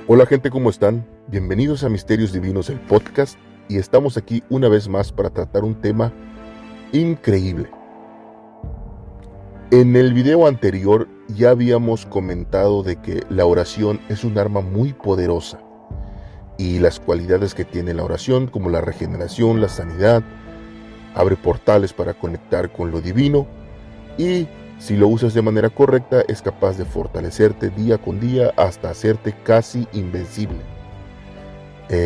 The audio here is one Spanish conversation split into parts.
Hola gente, ¿cómo están? Bienvenidos a Misterios Divinos, el podcast, y estamos aquí una vez más para tratar un tema increíble. En el video anterior ya habíamos comentado de que la oración es un arma muy poderosa y las cualidades que tiene la oración, como la regeneración, la sanidad, abre portales para conectar con lo divino y si lo usas de manera correcta es capaz de fortalecerte día con día hasta hacerte casi invencible.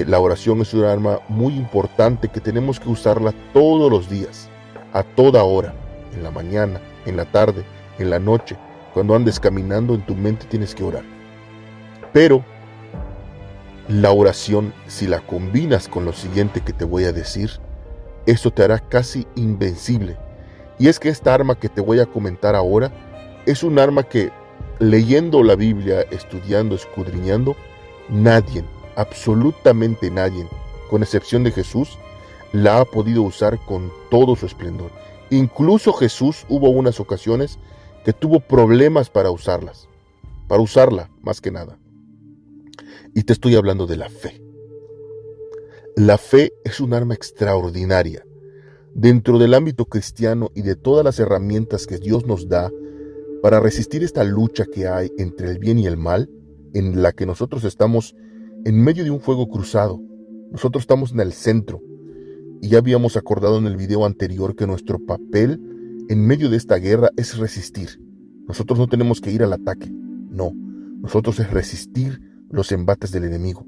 La oración es un arma muy importante que tenemos que usarla todos los días, a toda hora, en la mañana, en la tarde, en la noche. Cuando andes caminando en tu mente tienes que orar. Pero la oración, si la combinas con lo siguiente que te voy a decir, eso te hará casi invencible. Y es que esta arma que te voy a comentar ahora es un arma que, leyendo la Biblia, estudiando, escudriñando, nadie, absolutamente nadie, con excepción de Jesús, la ha podido usar con todo su esplendor. Incluso Jesús hubo unas ocasiones que tuvo problemas para usarla más que nada. Y te estoy hablando de la fe. La fe es un arma extraordinaria. Dentro del ámbito cristiano y de todas las herramientas que Dios nos da para resistir esta lucha que hay entre el bien y el mal, en la que nosotros estamos en medio de un fuego cruzado. Nosotros estamos en el centro. Y ya habíamos acordado en el video anterior que nuestro papel en medio de esta guerra es resistir. Nosotros no tenemos que ir al ataque. No. Nosotros es resistir los embates del enemigo.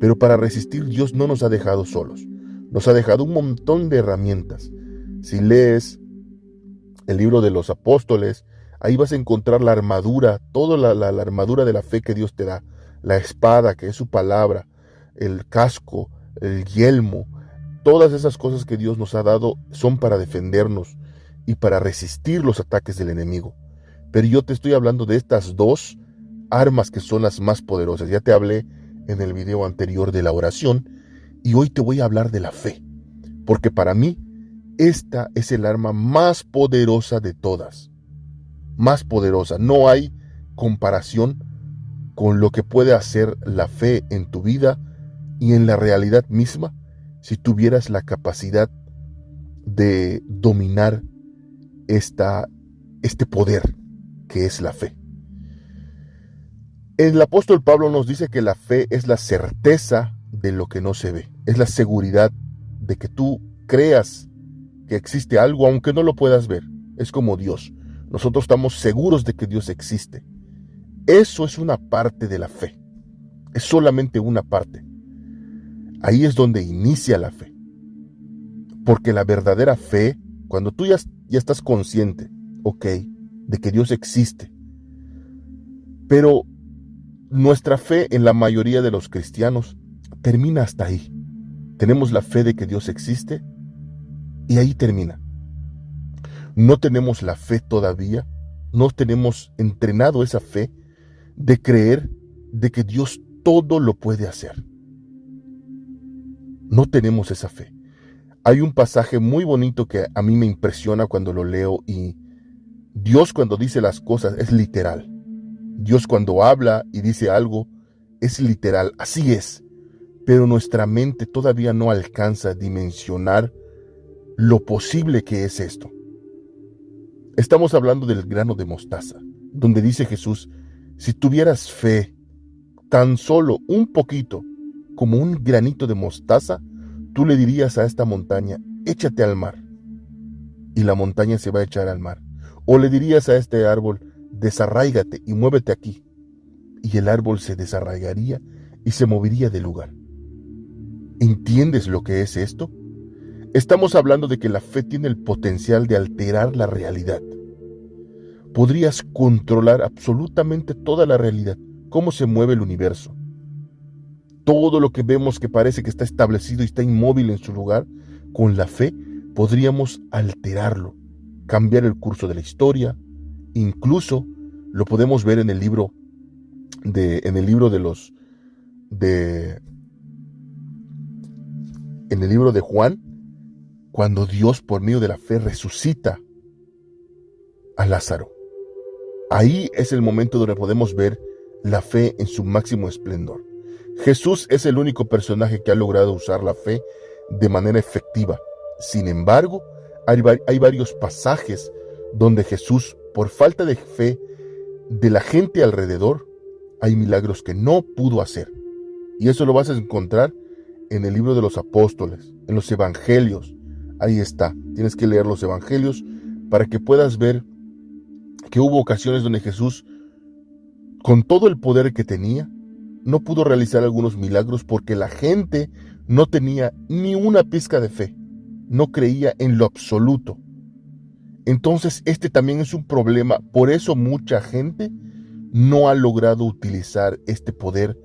Pero para resistir Dios no nos ha dejado solos. Nos ha dejado un montón de herramientas. Si lees el libro de los apóstoles, ahí vas a encontrar la armadura, toda la armadura de la fe que Dios te da. La espada, que es su palabra, el casco, el yelmo, todas esas cosas que Dios nos ha dado son para defendernos y para resistir los ataques del enemigo. Pero yo te estoy hablando de estas dos armas que son las más poderosas. Ya te hablé en el video anterior de la oración y hoy te voy a hablar de la fe, porque para mí esta es el arma más poderosa de todas. Más poderosa. No hay comparación con lo que puede hacer la fe en tu vida y en la realidad misma si tuvieras la capacidad de dominar este poder que es la fe. El apóstol Pablo nos dice que la fe es la certeza de lo que no se ve. Es la seguridad de que tú creas que existe algo aunque no lo puedas ver. Es como Dios. Nosotros estamos seguros de que Dios existe. Eso es una parte de la fe. Es solamente una parte. Ahí es donde inicia la fe. Porque la verdadera fe, cuando tú ya estás consciente, de que Dios existe. Pero nuestra fe en la mayoría de los cristianos termina hasta ahí. Tenemos la fe de que Dios existe y ahí termina. No tenemos la fe todavía, no tenemos entrenado esa fe de creer de que Dios todo lo puede hacer. No tenemos esa fe. Hay un pasaje muy bonito que a mí me impresiona cuando lo leo y Dios cuando dice las cosas es literal. Dios cuando habla y dice algo es literal, así es. Pero nuestra mente todavía no alcanza a dimensionar lo posible que es esto. Estamos hablando del grano de mostaza, donde dice Jesús, si tuvieras fe, tan solo un poquito, como un granito de mostaza, tú le dirías a esta montaña, échate al mar, y la montaña se va a echar al mar. O le dirías a este árbol, desarráigate y muévete aquí, y el árbol se desarraigaría y se movería del lugar. ¿Entiendes lo que es esto? Estamos hablando de que la fe tiene el potencial de alterar la realidad. Podrías controlar absolutamente toda la realidad, cómo se mueve el universo. Todo lo que vemos que parece que está establecido y está inmóvil en su lugar, con la fe podríamos alterarlo, cambiar el curso de la historia. Incluso lo podemos ver en el libro de Juan, cuando Dios por medio de la fe resucita a Lázaro. Ahí es el momento donde podemos ver la fe en su máximo esplendor. Jesús es el único personaje que ha logrado usar la fe de manera efectiva. Sin embargo, hay varios pasajes donde Jesús, por falta de fe de la gente alrededor, hay milagros que no pudo hacer. Y eso lo vas a encontrar en el libro de los apóstoles, en los evangelios. Ahí está. Tienes que leer los evangelios para que puedas ver que hubo ocasiones donde Jesús, con todo el poder que tenía, no pudo realizar algunos milagros porque la gente no tenía ni una pizca de fe, no creía en lo absoluto. Entonces este también es un problema, por eso mucha gente no ha logrado utilizar este poder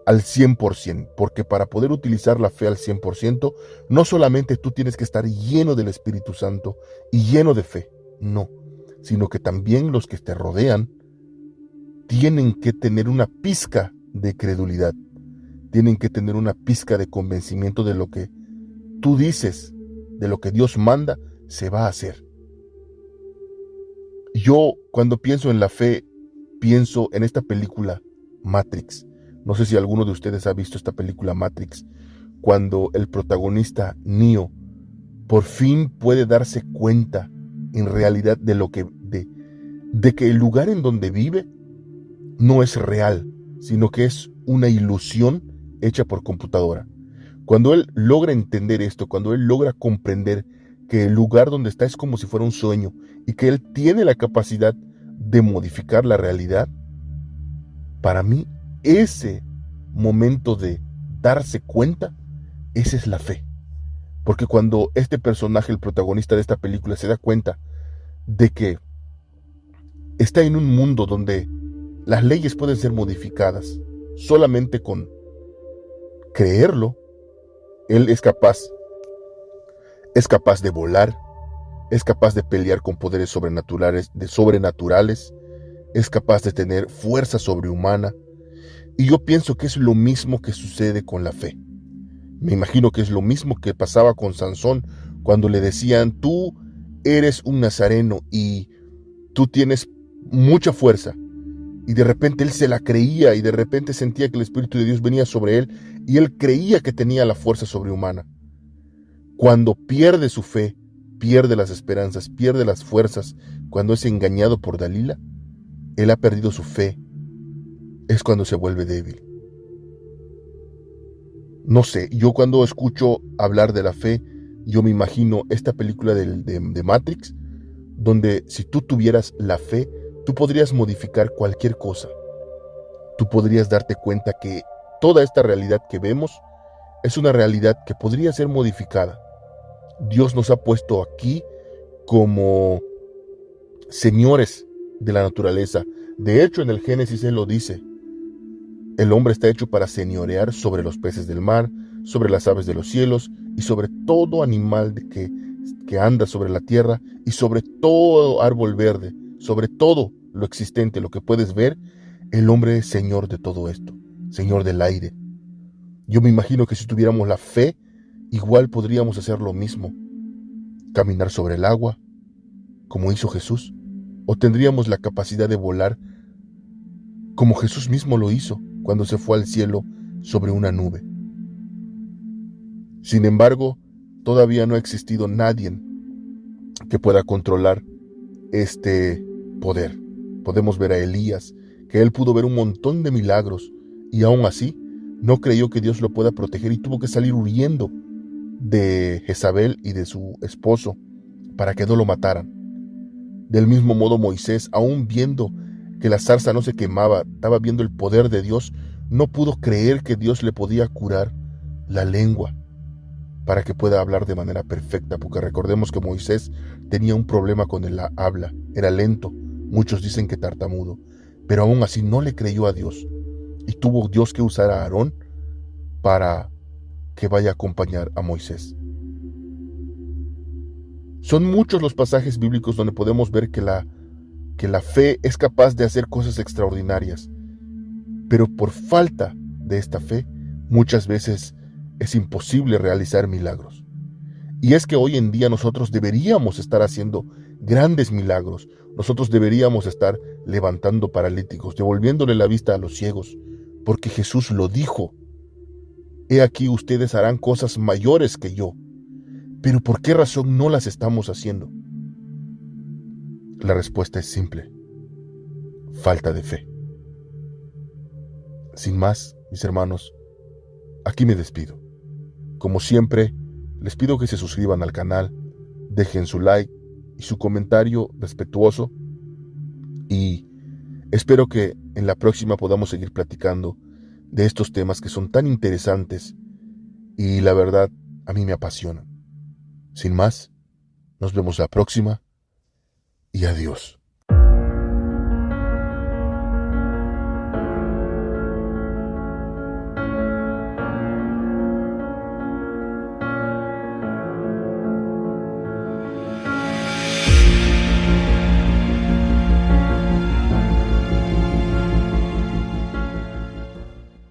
al 100%, porque para poder utilizar la fe al 100%, no solamente tú tienes que estar lleno del Espíritu Santo y lleno de fe, no, sino que también los que te rodean tienen que tener una pizca de credulidad, tienen que tener una pizca de convencimiento de lo que tú dices, de lo que Dios manda, se va a hacer. Yo, cuando pienso en la fe, pienso en esta película Matrix. No sé si alguno de ustedes ha visto esta película Matrix, cuando el protagonista Neo por fin puede darse cuenta en realidad de que el lugar en donde vive no es real, sino que es una ilusión hecha por computadora. Cuando él logra entender esto, cuando él logra comprender que el lugar donde está es como si fuera un sueño y que él tiene la capacidad de modificar la realidad, para mí ese momento de darse cuenta, esa es la fe. Porque cuando este personaje, el protagonista de esta película, se da cuenta de que está en un mundo donde las leyes pueden ser modificadas solamente con creerlo, él es capaz de volar, es capaz de pelear con poderes sobrenaturales, es capaz de tener fuerza sobrehumana. Y yo pienso que es lo mismo que sucede con la fe. Me imagino que es lo mismo que pasaba con Sansón cuando le decían: tú eres un nazareno y tú tienes mucha fuerza. Y de repente él se la creía y de repente sentía que el Espíritu de Dios venía sobre él y él creía que tenía la fuerza sobrehumana. Cuando pierde su fe, pierde las esperanzas, pierde las fuerzas, cuando es engañado por Dalila, él ha perdido su fe. Es cuando se vuelve débil. No sé, yo cuando escucho hablar de la fe, yo me imagino esta película de Matrix, donde si tú tuvieras la fe, tú podrías modificar cualquier cosa. Tú podrías darte cuenta que toda esta realidad que vemos es una realidad que podría ser modificada. Dios nos ha puesto aquí como señores de la naturaleza. De hecho, en el Génesis Él lo dice: el hombre está hecho para señorear sobre los peces del mar, sobre las aves de los cielos y sobre todo animal que anda sobre la tierra y sobre todo árbol verde, sobre todo lo existente, lo que puedes ver. El hombre es señor de todo esto, señor del aire. Yo me imagino que si tuviéramos la fe, igual podríamos hacer lo mismo, caminar sobre el agua, como hizo Jesús, o tendríamos la capacidad de volar como Jesús mismo lo hizo cuando se fue al cielo sobre una nube. Sin embargo, todavía no ha existido nadie que pueda controlar este poder. Podemos ver a Elías, que él pudo ver un montón de milagros y aún así no creyó que Dios lo pueda proteger y tuvo que salir huyendo de Jezabel y de su esposo para que no lo mataran. Del mismo modo, Moisés, aún viendo que la zarza no se quemaba, estaba viendo el poder de Dios, no pudo creer que Dios le podía curar la lengua para que pueda hablar de manera perfecta, porque recordemos que Moisés tenía un problema con el habla, era lento, muchos dicen que tartamudo, pero aún así no le creyó a Dios y tuvo Dios que usar a Aarón para que vaya a acompañar a Moisés. Son muchos los pasajes bíblicos donde podemos ver que la fe es capaz de hacer cosas extraordinarias, pero por falta de esta fe, muchas veces es imposible realizar milagros. Y es que hoy en día nosotros deberíamos estar haciendo grandes milagros. Nosotros deberíamos estar levantando paralíticos, devolviéndole la vista a los ciegos, porque Jesús lo dijo. He aquí ustedes harán cosas mayores que yo. Pero ¿por qué razón no las estamos haciendo? La respuesta es simple: falta de fe. Sin más, mis hermanos, aquí me despido. Como siempre, les pido que se suscriban al canal, dejen su like y su comentario respetuoso, y espero que en la próxima podamos seguir platicando de estos temas que son tan interesantes y la verdad a mí me apasionan. Sin más, nos vemos la próxima y adiós.